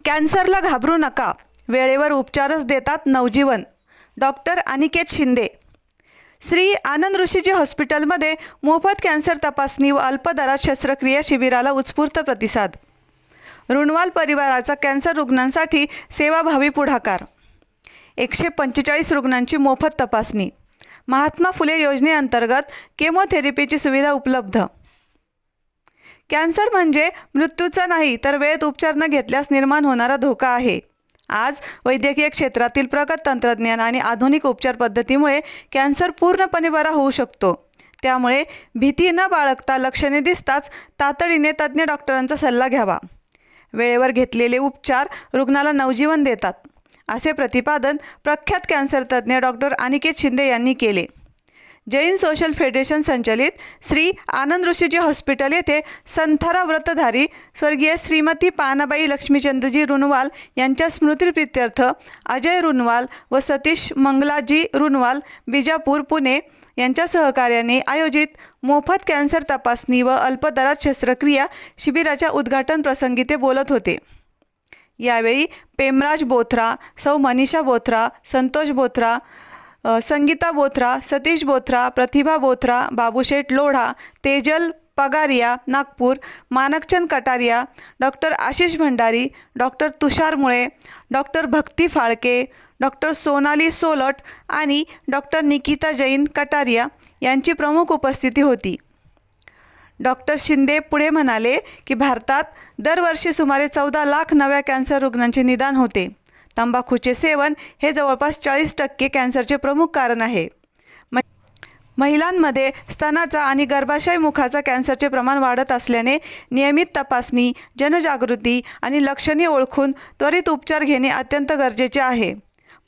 कॅन्सरला घाबरू नका, वेळेवर उपचारच देतात नवजीवन. डॉक्टर अनिकेत शिंदे. श्री आनंद ऋषीजी हॉस्पिटलमध्ये मोफत कॅन्सर तपासणी व अल्प दरात शस्त्रक्रिया शिबिराला उत्स्फूर्त प्रतिसाद. रुणवाल परिवाराचा कॅन्सर रुग्णांसाठी सेवाभावी पुढाकार. 145 रुग्णांची मोफत तपासणी. महात्मा फुले योजनेअंतर्गत केमोथेरपीची सुविधा उपलब्ध. कॅन्सर म्हणजे मृत्यूचा नाही, तर वेळेत उपचार न घेतल्यास निर्माण होणारा धोका आहे. आज वैद्यकीय क्षेत्रातील प्रगत तंत्रज्ञान आणि आधुनिक उपचार पद्धतीमुळे कॅन्सर पूर्णपणे बरा होऊ शकतो. त्यामुळे भीती न बाळगता लक्षणे दिसताच तातडीने तज्ज्ञ डॉक्टरांचा सल्ला घ्यावा. वेळेवर घेतलेले उपचार रुग्णाला नवजीवन देतात, असे प्रतिपादन प्रख्यात कॅन्सर तज्ज्ञ डॉक्टर अनिकेत शिंदे यांनी केले. जैन सोशल फेडरेशन संचलित श्री आनंद ऋषीजी हॉस्पिटल येथे संथारा व्रतधारी स्वर्गीय श्रीमती पानाबाई लक्ष्मीचंदजी रुणवाल यांच्या स्मृतिप्रित्यर्थ अजय रुणवाल व सतीश मंगलाजी रुणवाल बिजापूर पुणे यांच्या सहकार्याने आयोजित मोफत कॅन्सर तपासणी व अल्प दरात शस्त्रक्रिया शिबिराच्या उद्घाटन प्रसंगी ते बोलत होते. यावेळी पेमराज बोथरा, सौ मनीषा बोथरा, संतोष बोथरा, संगीता बोथरा, सतीश बोथरा, प्रतिभा बोथरा, बाबूशेठ लोढा, तेजल पगारिया नागपूर, मानकचंद कटारिया, डॉक्टर आशिष भंडारी, डॉक्टर तुषार मुळे, डॉक्टर भक्ती फाळके, डॉक्टर सोनाली सोलट आणि डॉक्टर निकिता जैन कटारिया यांची प्रमुख उपस्थिती होती. डॉक्टर शिंदे पुढे म्हणाले की भारतात दरवर्षी सुमारे 14 लाख नव्या कॅन्सर रुग्णांचे निदान होते. तंबाखूचे सेवन हे जवळपास 40% कॅन्सरचे प्रमुख कारण आहे. महिलांमध्ये स्तनाचा आणि गर्भाशय मुखाचा कॅन्सरचे प्रमाण वाढत असल्याने नियमित तपासणी, जनजागृती आणि लक्षणे ओळखून त्वरित उपचार घेणे अत्यंत गरजेचे आहे.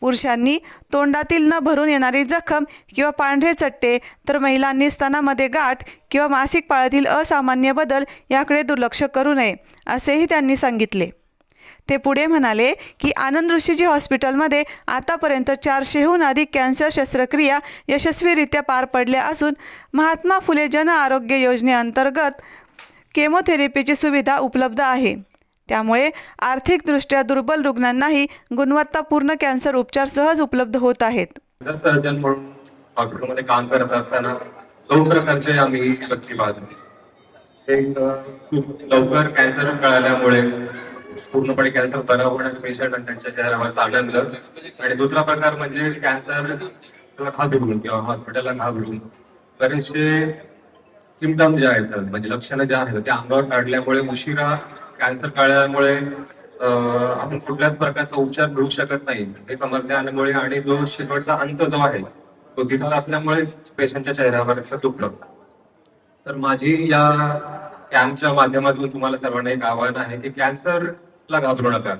पुरुषांनी तोंडातील न भरून येणारी जखम किंवा पांढरे चट्टे, तर महिलांनी स्तनामध्ये गाठ किंवा मासिक पाळीतील असामान्य बदल याकडे दुर्लक्ष करू नये, असेही त्यांनी सांगितले. ते पुढे म्हणाले की आनंद ऋषीजी हॉस्पिटलमध्ये आतापर्यंत 400हून अधिक कॅन्सर शस्त्रक्रिया यशस्वीरित्या पार पडल्या असून महात्मा फुले जन आरोग्य योजनेअंतर्गत केमोथेरपीची सुविधा उपलब्ध आहे. त्यामुळे आर्थिकदृष्ट्या दुर्बल रुग्णांनाही गुणवत्तापूर्ण कॅन्सर उपचार सहज उपलब्ध होत आहेत. सर्जन म्हणून हॉस्पिटलमध्ये काम करत असताना 2 प्रकारचे आम्ही व्यक्ती पाहतो. एक खूप लवकर कॅन्सर कळाल्यामुळे पूर्णपणे कॅन्सर बरा होण्याचे पेशंट आणि त्यांच्या चेहऱ्यावर आनंद, आणि दुसरा प्रकार म्हणजे कॅन्सर घाबरून किंवा हॉस्पिटलला घाबरून बरेचसे सिम्पटम जे आहेत, म्हणजे लक्षणं जे आहेत ते अंगावर काढल्यामुळे, उशिरा कॅन्सर कळल्यामुळे आपण कुठल्याच प्रकारचा उपचार घेऊ शकत नाही हे समजले आल्यामुळे, आणि जो शेवटचा अंत जो आहे तो दिसत असल्यामुळे पेशंटच्या चेहऱ्यावर दुःख. तर माझी या कॅम्पच्या माध्यमातून तुम्हाला सर्वांना एक आव्हान आहे की कॅन्सरला घाबरू नका,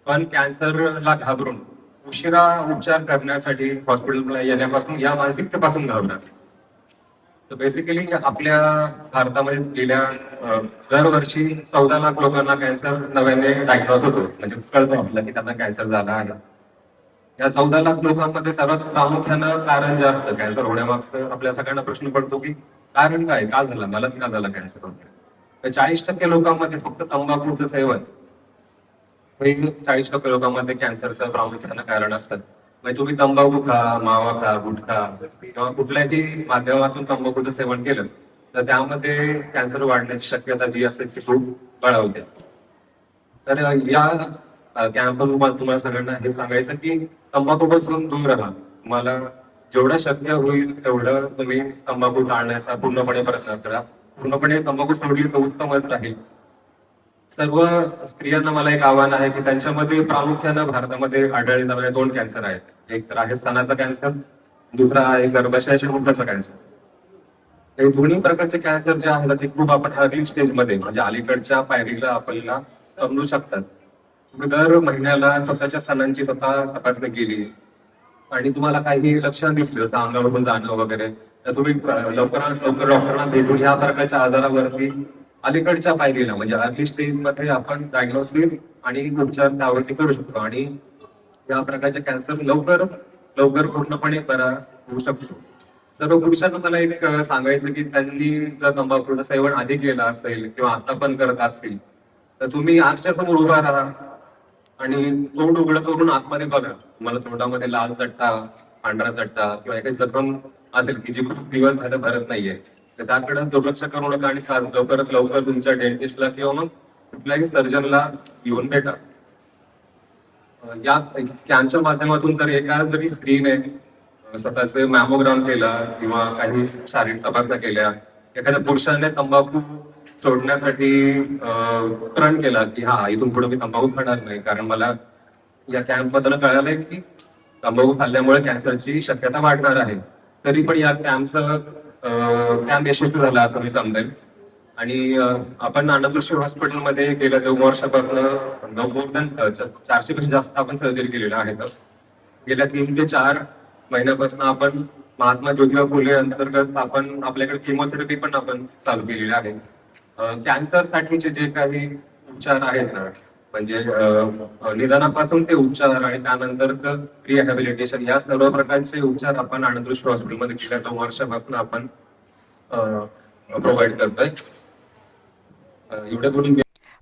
पण कॅन्सरला घाबरून उशिरा उपचार करण्यासाठी हॉस्पिटलला येण्यापासून, या मानसिकतेपासून घाबरा. तर बेसिकली आपल्या भारतामध्ये गेल्या दरवर्षी 14 लाख लोकांना कॅन्सर नव्याने डायग्नोज होतो, म्हणजे कळतो आपल्याला की त्यांना कॅन्सर झाला आहे. या 14 लाख लोकांमध्ये सर्वात प्रामुख्यानं कारण जे असतं कॅन्सर होण्यामागचं, आपल्या सगळ्यांना प्रश्न पडतो की कारण काय, का झाला, मलाच का झाला कॅन्सर वगैरे. तर 40% लोकांमध्ये फक्त तंबाखूचं सेवन, 40% लोकांमध्ये कॅन्सरचं प्रामुख्यानं कारण असतं. म्हणजे तुम्ही तंबाखू खा, मावा खा, गुटखा किंवा कुठल्याही माध्यमातून तंबाखूचं सेवन केलं तर त्यामध्ये कॅन्सर वाढण्याची शक्यता जी असते ती खूप बळावते. तर या कॅम्पमधून तुम्हाला सगळ्यांना हे सांगायचं की तंबाखूपासून दूर राहा. तुम्हाला जेवढं शक्य होईल तेवढं तुम्ही तंबाखू टाळण्याचा पूर्णपणे प्रयत्न करा. पूर्णपणे तंबाखू सोडली तर उत्तमच राहील. सर्व स्त्रियांना मला एक आव्हान आहे की त्यांच्यामध्ये प्रामुख्यानं भारतामध्ये आढळले जाणारे 2 कॅन्सर आहेत. एक तर आहे स्तनाचा कॅन्सर, दुसरा आहे गर्भाशयाच्या मुखाचा कॅन्सर. हे दोन्ही प्रकारचे कॅन्सर जे आहेत ते खूप आपण अर्ली स्टेजमध्ये, म्हणजे अलीकडच्या पायरीला आपल्याला समजू शकतात. तुम्ही दर महिन्याला स्वतःच्या स्तनांची स्वतः तपासणी केली आणि तुम्हाला काही लक्षण दिसले, जसं अंगावरून जाणं वगैरे, तर तुम्ही लवकरात लवकर डॉक्टरांना भेटून ह्या प्रकारच्या आजारावरती अलीकडच्या पायरीला, म्हणजे अर्ली स्टेज मध्ये आपण डायग्नोसिस आणि उपचार त्यावरती करू शकतो आणि या प्रकारचे कॅन्सर लवकर पूर्णपणे बरा होऊ शकतो. सर्व पुरुषांना मला एक सांगायचं की त्यांनी जर तंबाखूचं सेवन आधी केलं असेल किंवा आता पण करत असतील तर तुम्ही आरशासमोर उभा राहा आणि तोंड उघडं करून आतमध्ये बघा. तुम्हाला तोंडामध्ये लाल चट्टा, पांढरा चट्टा किंवा एखादी जखम असेल की जी खूप दिवस झालं भरत नाहीये, तर त्याकडे दुर्लक्ष करू नका आणि लवकरात लवकर तुमच्या डेंटिस्टला किंवा मग कुठल्याही सर्जनला येऊन भेटा. या कॅम्पच्या माध्यमातून तर एका जरी स्त्रीने स्वतःचे मॅमोग्राम केला किंवा काही शारीरिक तपासण्या केल्या, एखाद्या पुरुषाने तंबाखू सोडण्यासाठी प्रण केला की हा इथून पुढे मी तंबाखू खाणार नाही, कारण मला या कॅम्प बद्दल कळालंय की तंबाखू खाल्ल्यामुळे कॅन्सरची शक्यता वाढणार आहे, तरी पण या कॅम्प यशस्वी झाला असं मी समजेल. आणि आपण आनंददृष्टी हॉस्पिटलमध्ये गेल्या 2 वर्षापासून मोर दॅन 400 पेक्षा जास्त आपण सर्जरी केलेल्या आहेत. गेल्या 3 ते 4 महिन्यापासून आपण महात्मा ज्योतिबा फुले अंतर्गत आपण आपल्याकडे किमोथेरपी पण आपण चालू केलेली आहे. कॅन्सर साठीचे जे काही उपचार आहेत ना, म्हणजे निदानापासून ते उपचार आणि त्यानंतरचं रिहॅबिलिटेशन, या सर्व प्रकारचे उपचार आपण आनंददृष्टी हॉस्पिटलमध्ये गेल्या 2 वर्षापासून आपण प्रोव्हाइड करतोय. एवढं बोलून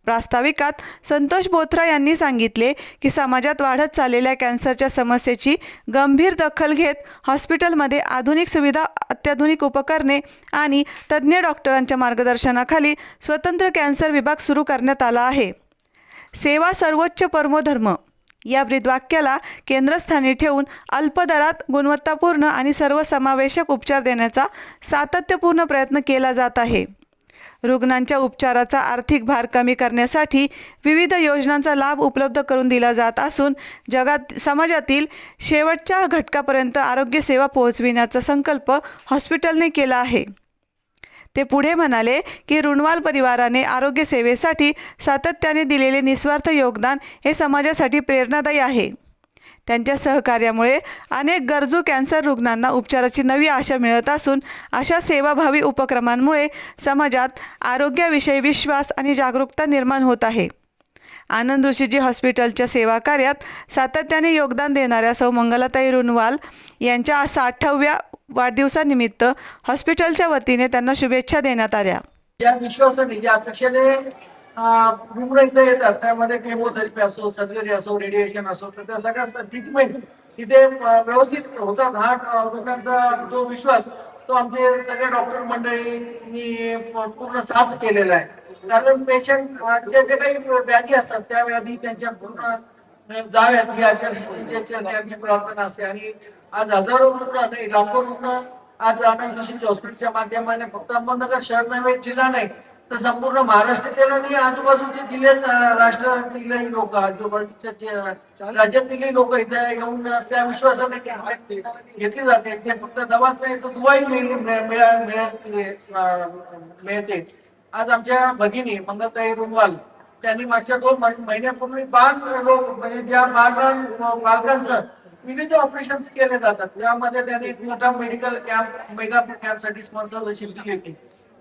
प्रास्ताविकात संतोष बोथरा यांनी सांगितले की समाजात वाढत चाललेल्या कॅन्सरच्या समस्येची गंभीर दखल घेत हॉस्पिटलमध्ये आधुनिक सुविधा, अत्याधुनिक उपकरणे आणि तज्ज्ञ डॉक्टरांच्या मार्गदर्शनाखाली स्वतंत्र कॅन्सर विभाग सुरू करण्यात आला आहे. सेवा सर्वोच्च परमो धर्म या ब्रीदवाक्याला केंद्रस्थानी ठेवून अल्प दरात गुणवत्तापूर्ण आणि सर्वसमावेशक उपचार देण्याचा सातत्यपूर्ण प्रयत्न केला जात आहे. रुग्णांच्या उपचाराचा आर्थिक भार कमी करण्यासाठी विविध योजनांचा लाभ उपलब्ध करून दिला जात असून समाजातील शेवटच्या घटकापर्यंत आरोग्यसेवा पोहोचविण्याचा संकल्प हॉस्पिटलने केला आहे. ते पुढे म्हणाले की रुणवाल परिवाराने आरोग्यसेवेसाठी सातत्याने दिलेले निस्वार्थ योगदान हे समाजासाठी प्रेरणादायी आहे. त्यांच्या सहकार्यामुळे अनेक गरजू कॅन्सर रुग्णांना उपचाराची नवी आशा मिळत असून अशा सेवाभावी उपक्रमांमुळे समाजात आरोग्याविषयी विश्वास आणि जागरूकता निर्माण होत आहे. आनंद ऋषीजी हॉस्पिटलच्या सेवा कार्यात सातत्याने योगदान देणाऱ्या सौ मंगलाताई रुणवाल यांच्या 60व्या वाढदिवसानिमित्त हॉस्पिटलच्या वतीने त्यांना शुभेच्छा देण्यात आल्या. या विश्वासाने, ज्या अपेक्षेने रुग्ण इथे येतात, त्यामध्ये केमोथेरपी असो, सर्जरी असो, रेडिएशन असो, तर त्या सगळ्या ट्रीटमेंट तिथे व्यवस्थित होतात. हा रुग्णांचा जो विश्वास, तो आमचे सगळे डॉक्टर मंडळींनी पूर्ण साथ केलेला आहे. कारण पेशंटचे जे काही व्याधी असतात त्या व्याधी त्यांच्या पूर्ण जाव्यात याची आमची प्रार्थना असते. आणि आज हजारो रुग्ण नाही, लाखो रुग्ण आज आनंद ऋषीजी हॉस्पिटलच्या माध्यमाने फक्त अहमदनगर शहर नव्हे, जिल्हा नाही, तर संपूर्ण महाराष्ट्रातील आणि आजूबाजूच्या जिल्ह्यात, राष्ट्रातीलही लोक, आजूबाजूच्या राज्यातीलही लोक इथे येऊन त्या विश्वासाने घेतली जाते. ते फक्त दवाच नाही तर दुवाही मिळते. आज आमच्या भगिनी मंगलताई रुणवाल त्यांनी मागच्या 2 महिन्यापूर्वी बाल रोग, म्हणजे ज्या बालकांचं विविध ऑपरेशन्स केले जातात, त्यामध्ये त्यांनी एक मोठा मेडिकल कॅम्प, मेगा कॅम्प साठी स्पॉन्सरशिप दिली होती.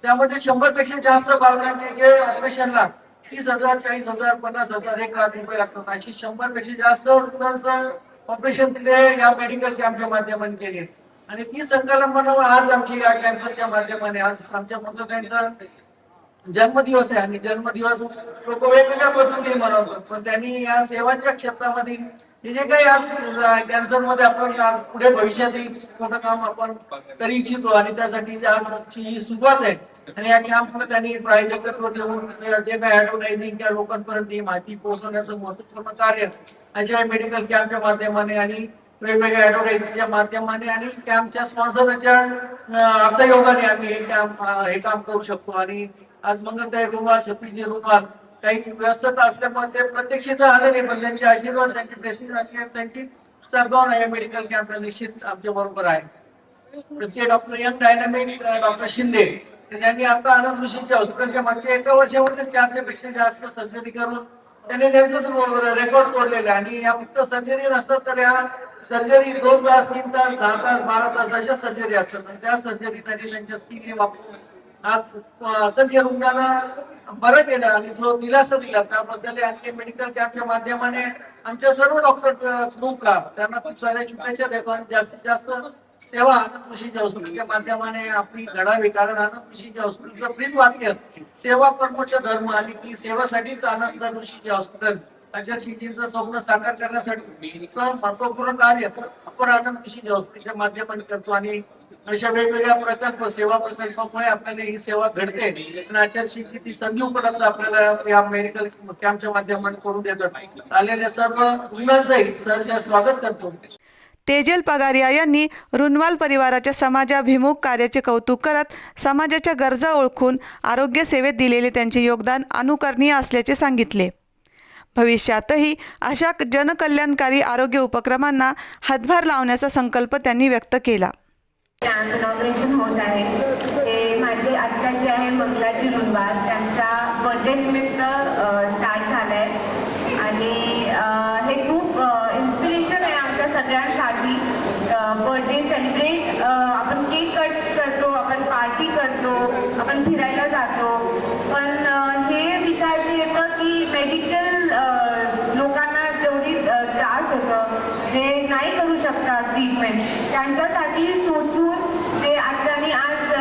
त्यामध्ये 100 पेक्षा जास्त बालकांचे जे ऑपरेशनला 30,000, 40,000, 50,000, 1 लाख रुपये लागतात, अशी 100 पेक्षा जास्त रुग्णांचं ऑपरेशन तिथे या मेडिकल कॅम्पच्या माध्यमाने केले. आणि ती संकल्पना आज आमची या कॅन्सरच्या माध्यमाने, आज आमच्या मंगलताईंचा जन्मदिवस आहे आणि जन्मदिवस लोक वेगवेगळ्या पद्धतीने मनवतात, पण त्यांनी या सेवाच्या क्षेत्रामध्ये हे जे काही आज कॅन्सर मध्ये आपण आज पुढे भविष्यातही मोठं काम आपण करू इच्छितो आणि त्यासाठी आजची ही सुरुवात आहे. आणि या कॅम्पमध्ये त्यांनी प्रायोजकत्व देऊन जे काही ऍडव्हर्टायझिंग त्या लोकांपर्यंत ही माहिती पोहोचवण्याचं महत्वपूर्ण कार्य अशा मेडिकल कॅम्पच्या माध्यमाने आणि वेगवेगळ्या ऍडव्हर्टायझिंगच्या माध्यमाने आणि कॅम्पच्या स्पॉन्सरच्या अर्थयोगाने आम्ही हे काम करू शकतो. आणि आज मंगलताई रुणवाल, सतीशजी रुणवाल काही व्यस्तता असल्यामुळे ते प्रत्यक्ष इथं आले नाही, पण त्यांचे आशीर्वाद, त्यांची ब्लेसिंग आणि त्यांची सद्भावना या मेडिकल कॅम्पला निश्चित आमच्या बरोबर आहे. ते doctor young dynamic doctor Shinde त्यांनी आता आनंद ऋषीच्या हॉस्पिटलच्या मागच्या 1 वर्षामध्ये 400 पेक्षा जास्त सर्जरी करून त्यांनी त्यांचं रेकॉर्ड तोडलेलं आहे. आणि या फक्त सर्जरी नसतात, तर या सर्जरी 2 तास, 3 तास, 10 तास, 12 तास अशा सर्जरी असतात. त्या सर्जरी त्यांनी त्यांच्या स्किल वापरून आज असंख्य रुग्णांना बरं केलं आणि जो दिलासा दिला त्याबद्दल आणखी मेडिकल कॅम्पच्या माध्यमाने आमच्या सर्व डॉक्टर ग्रुपला त्यांना खूप साऱ्या शुभेच्छा देतो आणि जास्तीत जास्त सेवा आनंद ऋषींच्या हॉस्पिटलच्या माध्यमाने आपली घडावी, कारण आनंद ऋषींच्या हॉस्पिटलचं ब्रीद वाक्य सेवा परमोच्च धर्म, आणि ती सेवासाठीच आनंद ऋषींचे हॉस्पिटल अजय शिंदेचं स्वप्न साकार करण्यासाठी महत्वपूर्ण कार्य आपण आनंद ऋषींच्या हॉस्पिटलच्या माध्यमाने करतो. आणि अशा वेगवेगळ्या प्रकल्प, सेवा प्रकल्पामुळे आपल्याला ही सेवा घडते. आणि आचार्य शिंदे ती संधी उपलब्ध आपल्याला या मेडिकल कॅम्पच्या माध्यमाने करून देतात. आलेल्या सर्व रुग्णांचंही सहर्ष स्वागत करतो. तेजल पगारिया यांनी रुनवाल परिवाराच्या समाजाभिमुख कार्याचे कौतुक करत समाजाच्या गरजा ओळखून आरोग्य सेवेत दिलेले त्यांचे योगदान अनुकरणीय असल्याचे सांगितले. भविष्यातही अशा जनकल्याणकारी आरोग्य उपक्रमांना हातभार लावण्याचा संकल्प त्यांनी व्यक्त केला. कॅम्प इनॉग्रेशन होत आहे. ते माझे आत्या जे आहे मंगलाजी रुनवाल, त्यांच्या बर्थडे निमित्त स्टार्ट झालं आहे. आणि हे खूप इन्स्पिरेशन आहे आमच्या सगळ्यांसाठी. बर्थडे सेलिब्रेट, आपण केक कट करतो, आपण पार्टी करतो, आपण फिरायला जातो, पण हे विचार जे येतं की मेडिकल लोकांना जेवढी त्रास होतं, जे नाही करू शकतात ट्रीटमेंट, त्यांच्यासाठी सोचून जे आत्याने आज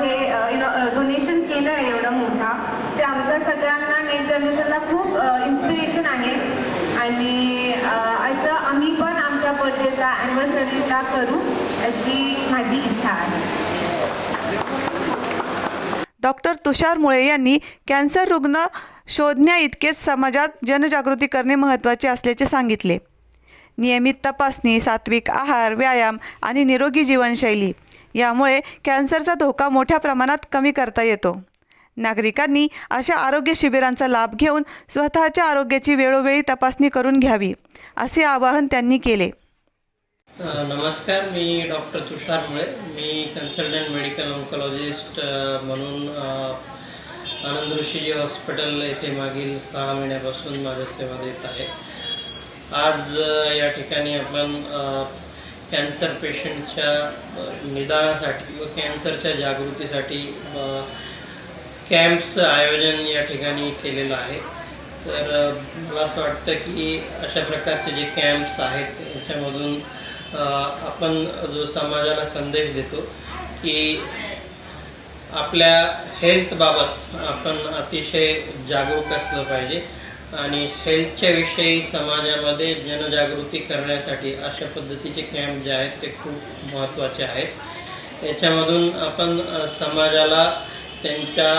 हे डोनेशन केलं आहे एवढं मोठा, ते आमच्या सगळ्यांना नेक्स्ट जनरेशनला खूप इन्स्पिरेशन आहे. आणि असं आम्ही पण आमच्या बर्थडेचा ॲनिव्हर्सरीला करू अशी माझी इच्छा आहे. डॉक्टर तुषार मुळे यांनी कॅन्सर रुग्ण शोधण्याइतकेच समाजात जनजागृती करणे महत्त्वाचे असल्याचे सांगितले. नियमित तपासणी, सात्विक आहार, व्यायाम आणि निरोगी जीवनशैली यामुळे कॅन्सरचा धोका मोठ्या प्रमाणात कमी करता येतो. नागरिकांनी अशा आरोग्य शिबिरांचा लाभ घेऊन स्वतःच्या आरोग्याची वेळोवेळी तपासणी करून घ्यावी, असे आवाहन त्यांनी केले. नमस्कार, मी डॉक्टर तुषार मुळे. मी कन्सल्टंट मेडिकल ऑन्कोलॉजिस्ट म्हणून आनंद ऋषी हॉस्पिटल येथे मागील 6 महिन्यापासून माझ्या सेवा देत आहे. आज या ठिकाणी आपण कॅन्सर पेशंटच्या निदानासाठी व कॅन्सरच्या जागृतीसाठी कॅम्पचं आयोजन या ठिकाणी केलेलं आहे. तर मला असं वाटतं की अशा प्रकारचे जे कॅम्प्स आहेत याच्यामधून आपण जो समाजाला संदेश देतो की आपल्या हेल्थबाबत आपण अतिशय जागरूक असलं पाहिजे आणि हेल्थच्या विषयी समाजामध्ये जनजागृती करण्यासाठी अशा पद्धतीचे कॅम्प जे आहेत ते खूप महत्त्वाचे आहेत. याच्यामधून आपण समाजाला त्यांच्या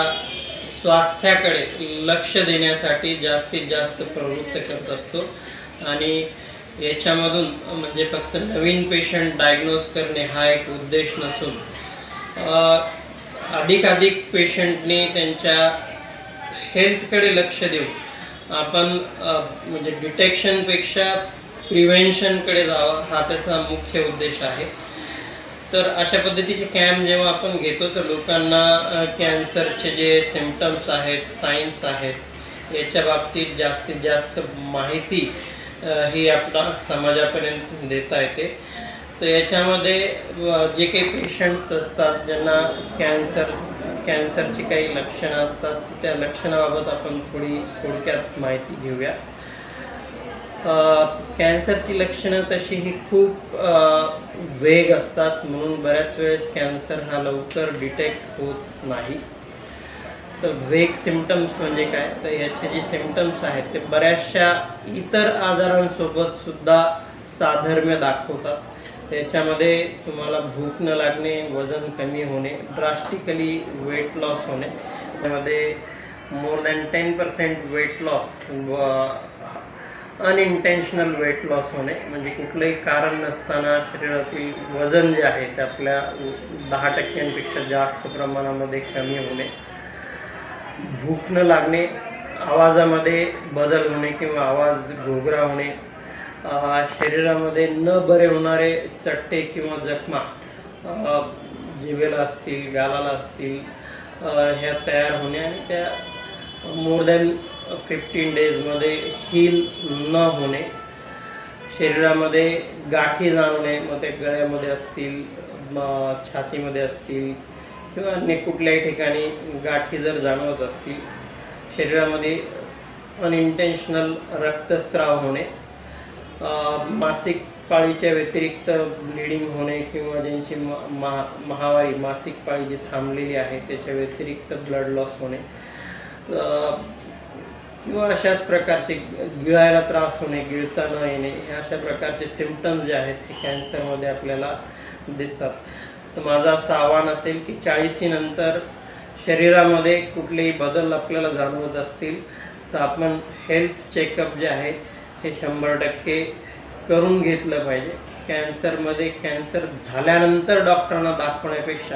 स्वास्थ्याकडे लक्ष देण्यासाठी जास्तीत जास्त प्रवृत्त करत असतो. आणि याच्यामधून म्हणजे फक्त नवीन पेशंट डायग्नोज करणे हा एक उद्देश नसून अधिकाधिक पेशंटनी त्यांच्या हेल्थकडे लक्ष देऊन आपण म्हणजे डिटेक्शनपेक्षा प्रिव्हेन्शनकडे जावं हा त्याचा मुख्य उद्देश आहे. तर अशा पद्धतीचे कॅम्प जेव्हा आपण घेतो तर लोकांना कॅन्सरचे जे सिम्पटम्स आहेत, सायन्स आहेत, याच्या बाबतीत जास्तीत जास्त माहिती ही आपल्या समाजापर्यंत देता येते. तर याच्यामध्ये जे काही पेशंट्स असतात ज्यांना कॅन्सरची काही लक्षणं असतात त्या लक्षणाबाबत आपण थोडक्यात माहिती घेऊया. कॅन्सरची लक्षणं तशी ही खूप वेग असतात, म्हणून बऱ्याच वेळेस कॅन्सर हा लवकर डिटेक्ट होत नाही. तर वेग सिम्पटम्स म्हणजे काय, तर याचे जे सिम्पटम्स आहेत ते बऱ्याचशा इतर आजारांसोबत सुद्धा साधर्म्य दाखवतात. त्याच्यामध्ये तुम्हाला भूक न लागणे, वजन कमी होणे, ड्रास्टिकली वेट लॉस होणे, त्यामध्ये मोर दॅन 10% वेट लॉस व अनइंटेन्शनल वेट लॉस होणे, म्हणजे कुठलंही कारण नसताना शरीरातील वजन जे आहे ते आपल्या 10% जास्त प्रमाणामध्ये कमी होणे, भूक न लागणे, आवाजामध्ये बदल होणे किंवा आवाज घोगरा होणे, शरीरामध्ये न बरे होणारे चट्टे किंवा जखमा जिभेला असतील, गालाला असतील, ह्या तयार होणे आणि त्या मोर दॅन 15 डेजमध्ये हील न होणे, शरीरामध्ये गाठी जाणवणे, मग ते गळ्यामध्ये असतील, छातीमध्ये असतील किंवा अन्य कुठल्याही ठिकाणी गाठी जर जाणवत असतील, शरीरामध्ये अनइंटेन्शनल रक्तस्राव होणे, मासिक पाळीच्या व्यतिरिक्त ब्लिडिंग होणे किंवा ज्यांची माहवारी मासिक पाळी जी थांबलेली आहे त्याच्या व्यतिरिक्त ब्लड लॉस होणे किंवा अशाच प्रकारचे गिळायला त्रास होणे, गिळता न येणे, हे अशा प्रकारचे सिम्पटम्स जे आहेत हे कॅन्सरमध्ये आपल्याला दिसतात. तर माझं असं आव्हान असेल की 40 नंतर शरीरामध्ये कुठलेही बदल आपल्याला जाणवत असतील तर आपण हेल्थ चेकअप जे आहे हे 100% करून घेतलं पाहिजे. कॅन्सरमध्ये कॅन्सर झाल्यानंतर डॉक्टरांना दाखवण्यापेक्षा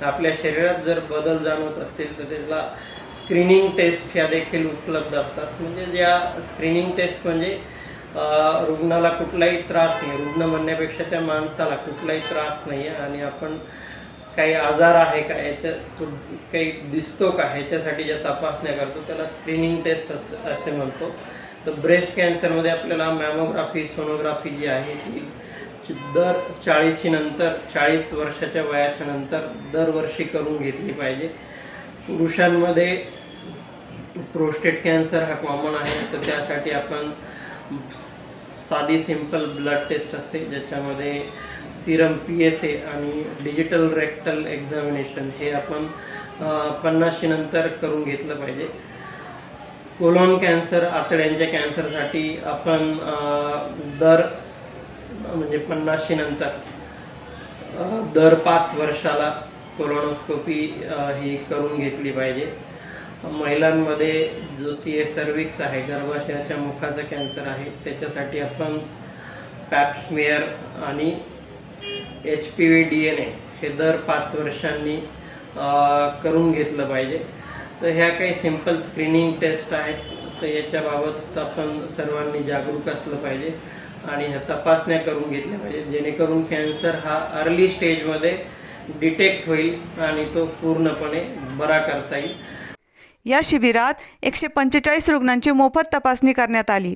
आपल्या शरीरात जर बदल जाणवत असतील तर त्याला स्क्रीनिंग टेस्ट ह्या देखील उपलब्ध असतात. म्हणजे ज्या स्क्रीनिंग टेस्ट म्हणजे रुग्णाला कुठलाही त्रास नाही, रुग्ण म्हणण्यापेक्षा त्या माणसाला कुठलाही त्रास नाही आहे आणि आपण काही आजार आहे का याच्यात काही दिसतो का ह्याच्यासाठी ज्या तपासण्या करतो त्याला स्क्रीनिंग टेस्ट असे म्हणतो. तर ब्रेस्ट कॅन्सरमध्ये आपल्याला मॅमोग्राफी, सोनोग्राफी जी आहे ती दर 40 नंतर 40 वर्षाच्या वयाच्या नंतर दरवर्षी करून घेतली पाहिजे. पुरुषांमध्ये प्रोस्टेट कॅन्सर हा कॉमन आहे तर त्यासाठी आपण साधी सिंपल ब्लड टेस्ट असते ज्याच्यामध्ये सिरम PSA आणि डिजिटल रेक्टल एक्झामिनेशन हे आपण 50 नंतर करून घेतलं पाहिजे. कोलोन कॅन्सर, आतड्यांच्या कॅन्सरसाठी आपण म्हणजे 50 नंतर दर 5 वर्षाला कोलोनोस्कोपी ही करून घेतली पाहिजे. महिलांमध्ये जो CA सर्व्हिक्स आहे, गर्भाशयाच्या मुखाचा कॅन्सर आहे, त्याच्यासाठी आपण पॅप्समियर आणि HPV DNA हे दर 5 वर्षांनी करून घेतलं पाहिजे. तर ह्या काही सिंपल स्क्रीनिंग टेस्ट आहेत. तर याच्याबाबत आपण सर्वांनी जागरूक असलं पाहिजे आणि ह्या तपासण्या करून घेतल्या पाहिजे जेणेकरून कॅन्सर हा अर्ली स्टेजमध्ये डिटेक्ट होईल आणि तो पूर्णपणे बरा करता येईल. या शिबिरात 145 रुग्णांची मोफत तपासणी करण्यात आली.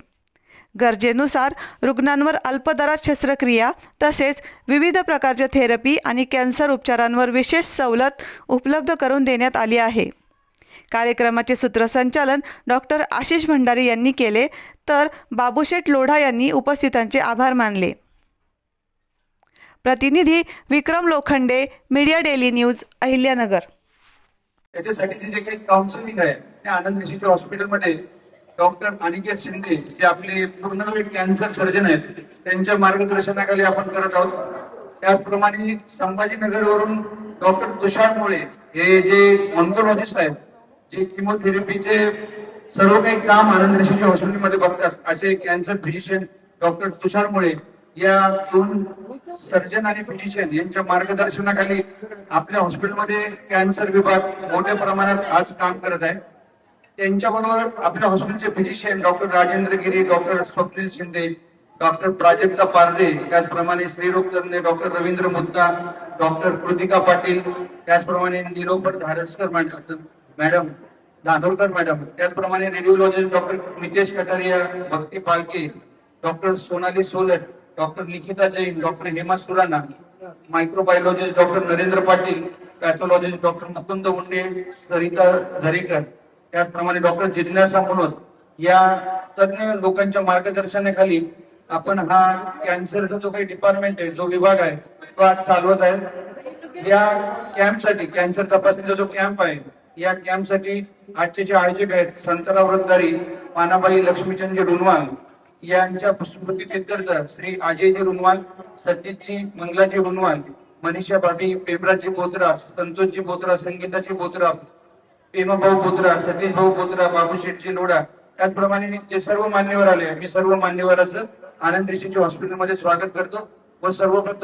गरजेनुसार रुग्णांवर अल्पदरात शस्त्रक्रिया तसेच विविध प्रकारच्या थेरपी आणि कॅन्सर उपचारांवर विशेष सवलत उपलब्ध करून देण्यात आली आहे. कार्यक्रमाचे सूत्रसंचालन डॉक्टर आशिष भंडारी यांनी केले तर बाबूशेठ लोढा यांनी उपस्थितांचे आभार मानले. प्रतिनिधी Vikram Lokhande, media daily news, Ahilyanagar. त्याच्यासाठीचे जे काही काउन्सिलिंग आहे ते आनंद निशिच्या हॉस्पिटलमध्ये डॉक्टर अनिकेत शिंदे जे आपले पूर्ण कॅन्सर सर्जन आहेत त्यांच्या मार्गदर्शनाखाली आपण करत आहोत. त्याचप्रमाणे संभाजीनगरवरून डॉक्टर तुषार मुळे हे जे ऑन्कोलॉजिस्ट आहेत जे किमोथेरपीचे सर्व काही काम आनंद निशिच्या हॉस्पिटलमध्ये बघतात असे कॅन्सर फिजिशियन डॉक्टर तुषार मुळे या 2 सर्जन आणि फिजिशियन यांच्या मार्गदर्शनाखाली आपल्या हॉस्पिटलमध्ये कॅन्सर विभाग मोठ्या प्रमाणात आज काम करत आहे. त्यांच्याबरोबर आपल्या हॉस्पिटलचे physician doctor Rajendra Giri, doctor Swapnil Shinde, doctor Prajakta पारदे, त्याचप्रमाणे स्त्रीरोग तज्ञ डॉक्टर रवींद्र मुद्दा, डॉक्टर कृतिका पाटील, त्याचप्रमाणे निलोफर धारसकर मॅडम, धानोरकर मॅडम, त्याचप्रमाणे radiologist doctor Nitesh Kataria, Bhakti Palke, doctor Sonali Solat, doctor Nikita Jain, doctor Hema Surana, microbiologist doctor Narendra Patil, pathologist doctor Mukund Unde, Sarita Zarekar, त्याचप्रमाणे डॉक्टर जिज्ञासा मनोज या तज्ञ लोकांच्या मार्गदर्शनाखाली आपण हा कॅन्सरचा जो काही डिपार्टमेंट आहे, जो विभाग आहे तो आज चालवत आहे. या कॅम्पसाठी, कॅन्सर तपासणीचा जो कॅम्प आहे या कॅम्पसाठी आजचे जे आयोजक आहेत संतराव व्रतधारी, पानाबाई लक्ष्मीचंद रुनवाल यांच्या स्मृती प्रीत्यर्थ श्री अजयजी रुनवाल, सतीशजी मंगलाजी रुनवाल, मनीषा भाभी, पेमराजी बोत्रा, संतोषजी बोत्रा, संगीताजी बोत्रा, पेमाभाऊ बोत्रा, सतीश भाऊ बोत्रा, बाबूशेठजी लोढा, त्याचप्रमाणे जे सर्व मान्यवर आले मी सर्व मान्यवरांचं आनंद ऋषीच्या हॉस्पिटलमध्ये स्वागत करतो व सर्वप्रथम